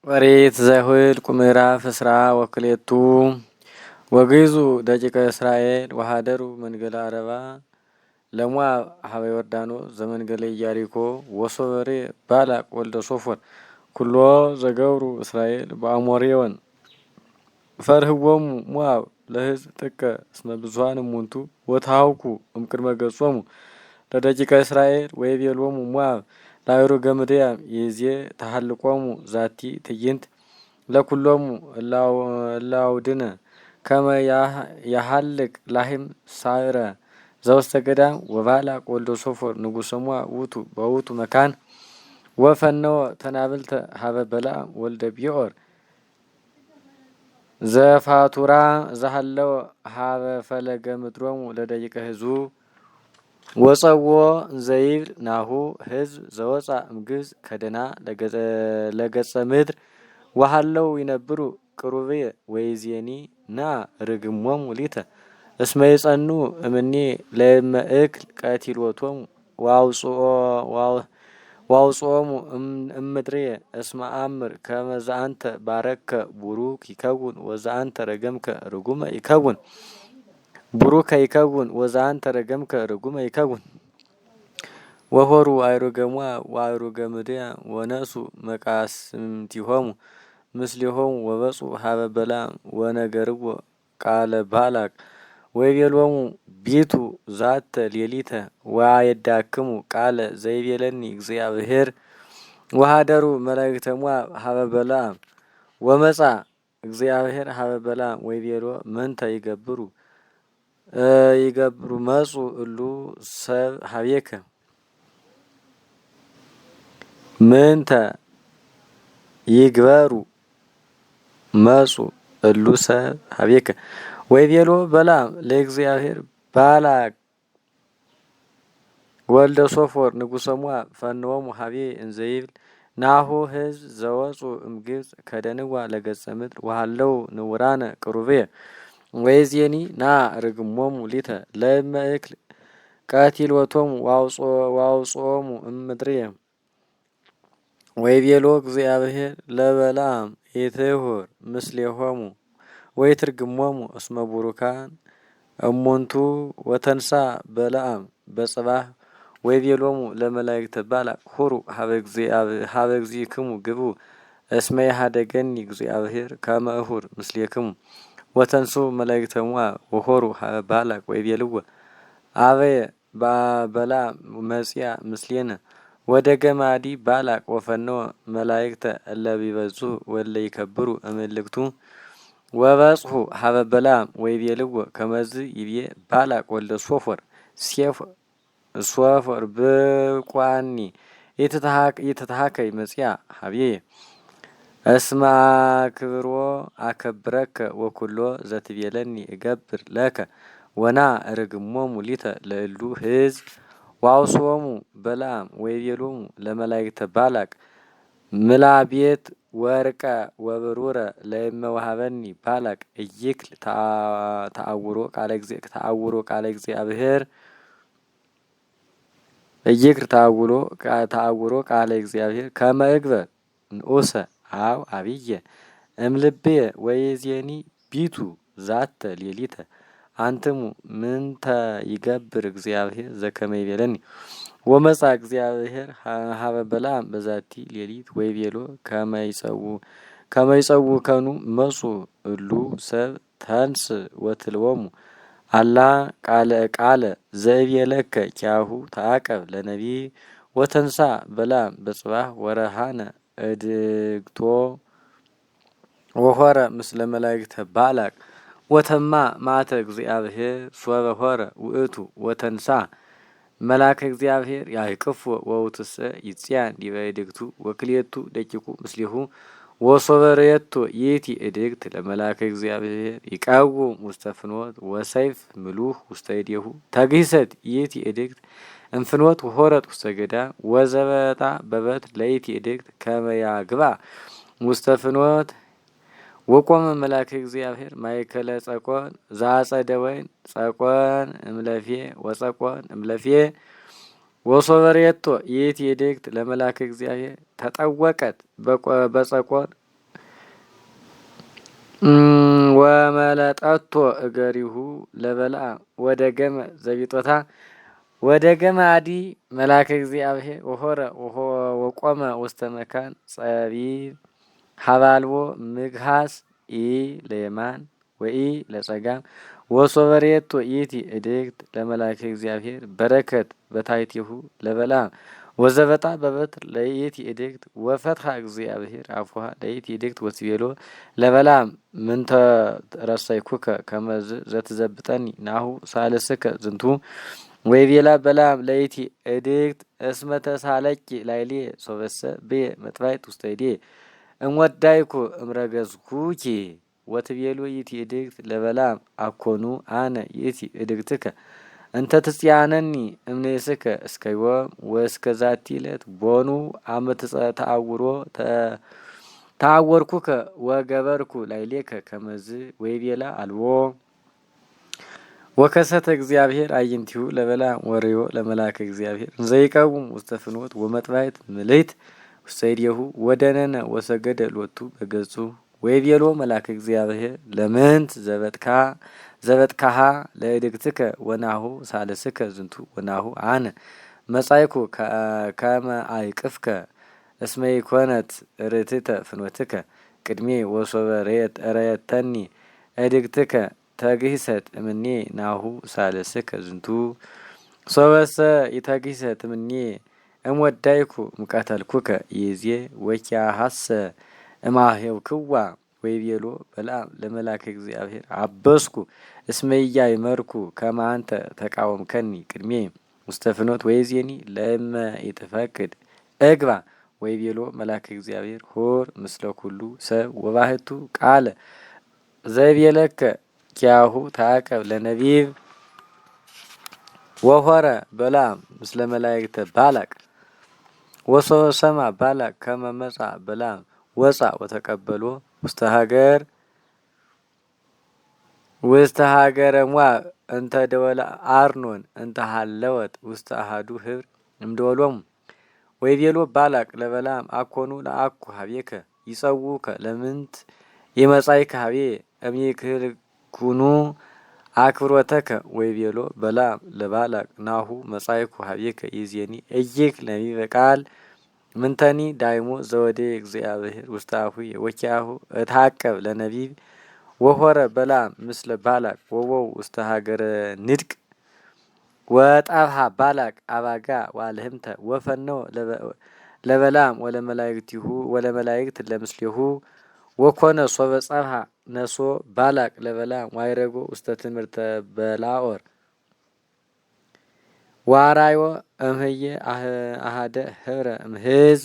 ወሬት ዘኍልቍ ምዕራፍ እስራ ወክልኤቱ ወግይዙ ደቂቀ እስራኤል ወሀደሩ መንገለ አረባ ለሞዓብ ሀበ ዮርዳኖስ ዘመንገለ ኢያሪኮ ወሶበሬ ባላቅ ወልደ ሶፎር ኩሎ ዘገብሩ እስራኤል በአሞሬወን ፈርህዎሙ ሞዓብ ለሕዝብ ጥቀ እስመ ብዙኃን እሙንቱ ወተሃውኩ እምቅድመ ገጾሙ ለደቂቀ እስራኤል ወይቤሎሙ ሞዓብ ላዕሩገ ምድያም ይእዜ ተሃልቆሙ ዛቲ ትዕይንት ለኩሎሙ እላውድነ ከመ ያሃልቅ ላህም ሳዕረ ዘውስተ ገዳም ወባላቅ ወልደ ሶፎር ንጉሰ ሞዓብ ውእቱ በውእቱ መካን ወፈነወ ተናብልተ ሀበ በለዓም ወልደ ቢዖር ዘፋቱራ ዘሃለወ ሀበ ፈለገ ምድሮሙ ለደቂቀ ሕዝቡ ወጸዎ ዘይብል ናሁ ሕዝብ ዘወፃ እምግብፅ ከደና ለገጸ ምድር ወሃለው ይነብሩ ቅሩብየ ወይዜኒ ና ርግሞሙ ሊተ እስመ ይጸኑ እምኔ ለእመ እክል ቀቲሎቶሙ ዋውፅኦሙ እምድርየ እስመ አምር ከመ ዘአንተ ባረከ ቡሩክ ይከውን ወዘአንተ ረገምከ ርጉመ ይከውን ቡሩከ ይከውን ወዘአንተ ረገምከ ርጉመ ይከውን። ወሆሩ አዕሩገ ሞዓብ ወአዕሩገ ምድያም ወነሱ መቃስምቲሆሙ ምስሌሆሙ ወበጹ ሀበ በለዓም ወነገርዎ ቃለ ባላቅ ወይቤሎሙ ቢቱ ዛተ ሌሊተ ወአየዳክሙ ቃለ ዘይቤለኒ እግዚአብሔር ወሀደሩ መላእክተ ሞዓብ ሀበ በለዓም ወመጻ እግዚአብሔር ሀበ በለዓም ወይቤሎ ምንተ ይገብሩ መጹ እሉ ሰብ ሀቤከ ምንተ ይግበሩ መጹ እሉ ሰብ ሀቤከ ወይቤሎ በለዓም ለእግዚአብሔር ባላቅ ወልደ ሶፎር ንጉሰ ሞዓብ ፈንዎሙ ሀቤ እንዘይብል ናሁ ሕዝብ ዘወፁ እምግብፅ ከደንዋ ለገጸ ምድር ወሃለው ንውራነ ቅሩብየ ወይዜኒ ና ርግሞሙ ሊተ ለእመ እክል ቀቲሎቶሙ ዋውፅኦሙ እምድርየ ወይቤሎ እግዚአብሔር ለበለዓም ኢትሁር ምስሌሆሙ ወይትርግሞሙ እስመ ቡሩካን እሙንቱ ወተንሳ በለዓም በጽባህ ወይቤሎሙ ለመላእክተ ባላቅ ሁሩ ሀበ እግዚእክሙ ግቡ እስመ ይሃደገኒ እግዚአብሔር ከመ እሁር ምስሌክሙ ወተንሱ መላእክተ ሞዓብ ወሆሩ ሀበ ባላቅ ወይቤልዎ አበየ በለዓም መጺአ ምስሌነ ወደ ገማዲ ባላቅ ወፈነወ መላእክተ እለ ቢበዙ ወለ ይከብሩ እምልክቱ ወበጽሑ ሀበ በለዓም ወይቤልዎ ከመዝ ይቤ ባላቅ ወልደ ሶፎር ሶፎር ብቋኒ ኢትትሃከይ መጺአ ሀቤየ እስመ አክብሮ አከብረከ ወኩሎ ዘትቤለኒ እገብር ለከ ወና ርግሞሙ ሊተ ለእሉ ሕዝብ ዋውሶሙ በለዓም ወይቤሎሙ ለመላእክተ ባላቅ ምላቤት ወርቀ ወብሩረ ለእመ ወሀበኒ ባላቅ እይክል ተአውሮ ቃለ እግዚአብሔር እይክል ተአውሮ ቃለ እግዚአብሔር ከመ እግበር ንዑሰ አው አብየ እምልብየ ወይዜኒ ቢቱ ዛተ ሌሊተ አንትሙ ምንተ ይገብር እግዚአብሔር ዘከመ ይቤለኒ ወመጻ እግዚአብሔር ሀበ በለዓም በዛቲ ሌሊት ወይቤሎ ከመ ይጸውከኑ መጹ እሉ ሰብ ተንስ ወትልዎሙ አላ ቃለ ዘእቤለከ ኪያሁ ተአቀብ ለነቢይ ወተንሳ በለዓም በጽባህ ወረሃነ እድግቶ ወሆረ ምስለ መላእክተ ባላቅ ወተማ ማተ እግዚአብሔር ሶበ ሆረ ውእቱ ወተንሳ መላከ እግዚአብሔር ያይቅፎ ወውትሰ ይጽያን ዲበ እድግቱ ወክልኤቱ ደቂቁ ምስሌሁ ወሶበሬቶ ይእቲ እድግት ለመላከ እግዚአብሔር ይቃወም ውስተ ፍኖት ወሰይፍ ምሉህ ውስተ እዴሁ ተግሂሰት ይእቲ እድግት እንፍኖት ወሆረት ውስተ ገዳም ወዘበጣ በበትር ለይእቲ እድግት ከመ ያግባ ውስተ ፍኖት ወቆመ መላከ እግዚአብሔር ማእከለ ጸቆን ዘአጸደ ወይን ጸቆን እምለፌ ወጸቆን እምለፌ ወሶበሬቶ ይእቲ እድግት ለመላከ እግዚአብሔር ተጠወቀት በጸቆን ወመለጠቶ እገሪሁ ለበልዓም ወደገመ ዘቢጦታ ወደገመ አዲ መልአከ እግዚአብሔር ወሆረ ወቆመ ውስተ መካን ጸቢብ ሀባልቦ ምግሃስ ኢ ለየማን ወኢ ለጸጋም ወሶበሬቶ ኢቲ እድግት ለመልአከ እግዚአብሔር በረከት በታይቲሁ ለበልዓም ወዘበጣ በበትር ለይእቲ እድግት ወፈትሐ እግዚአብሔር አፉሃ ለይእቲ እድግት ወትቤሎ ለበልዓም ምንተ ረሰይኩከ ከመዝ ዘትዘብጠኒ ናሁ ሳልስከ ዝንቱ ወይቤላ በልዓም ለይእቲ እድግት እስመ ተሳለቂ ላይሌ ሶበሰ ብየ መጥባይት ውስተ እዴ እምወዳይኩ እምረገዝኩኪ ወትቤሎ ይእቲ እድግት ለበልዓም አኮኑ አነ ይእቲ እድግትከ እንተ ትጽያነኒ እምኔስከ እስከ ዮም ወእስከ ዛቲ ዕለት ቦኑ አመ ተአወርኩከ ወገበርኩ ላይሌከ ከመዝ ወይቤላ አልቦ ወከሰተ እግዚአብሔር አዕይንቲሁ ለበልዓም ወርዮ ለመልአከ እግዚአብሔር እንዘይቀውም ውስተ ፍኖት ወመጥባይት ምልዕት ውስተ እዴሁ ወደነነ ወሰገደ ሎቱ በገጹ ወይቤሎ መልአከ እግዚአብሔር ለምንት ዘበጥካሃ ለእድግትከ ወናሁ ሳልስከ ዝንቱ ወናሁ አነ መጻይኩ ከመ አይቅፍከ እስመ ኢኮነት ርትዕተ ፍኖትከ ቅድሜ ወሶበ ረየተኒ እድግትከ ተግሂሰት እምኔ ናሁ ሳልስከ ዝንቱ ሶበሰ ኢተግሂሰት እምኔ እምወዳይኩ እምቀተልኩከ ይዜ ወኪያሃሰ እማሄውክዋ ወይቤሎ በልዓም ለመልአከ እግዚአብሔር አበስኩ እስመ ኢያእመርኩ ከመ አንተ ተቃወምከኒ ቅድሜ ውስተ ፍኖት ወይዜኒ ለእመ ኢትፈቅድ እግባ ወይቤሎ መልአከ እግዚአብሔር ሆር ምስለ ኩሉ ሰብ ወባህቱ ቃለ ዘይቤለከ ኪያሁ ተአቀብ ለነቢብ ወሆረ በልዓም ምስለ መላእክተ ባላቅ ወሶበ ሰማ ባላቅ ከመ መጻ በልዓም ወጻ ወተቀበሎ ውስተ ሀገረ ሞዓብ እንተ ደወለ አርኖን እንተ ሀለወት ውስተ አሐዱ ህብር እምደወሎሙ ወይቤሎ ባላቅ ለበልዓም አኮኑ ለአኩ ሀቤከ ይጸውከ ለምንት ይመጻእከ ሀቤ እምይክህልኩኑ አክብሮተከ ወይቤሎ በልዓም ለባላቅ ናሁ መጻእኩ ሀቤከ ይእዜኒ እይክ ነቢበ ቃል ምንተኒ ዳይሞ ዘወዴ እግዚአብሔር ውስተ አፉየ ወኪያሁ እትሐቀብ ለነቢብ ወሆረ በልዓም ምስለ ባላቅ ወወው ውስተ ሀገረ ንድቅ ወጣብሃ ባላቅ አባጋ ዋልህምተ ወፈነወ ለበልዓም ወለመላእክት ለምስሌሁ ወኮነ ሶበ ጸብሃ ነሶ ባላቅ ለበልዓም ዋይረጎ ውስተ ትምህርተ በላኦር ዋራዮ እምህየ አሃደ ህብረ እምህዝ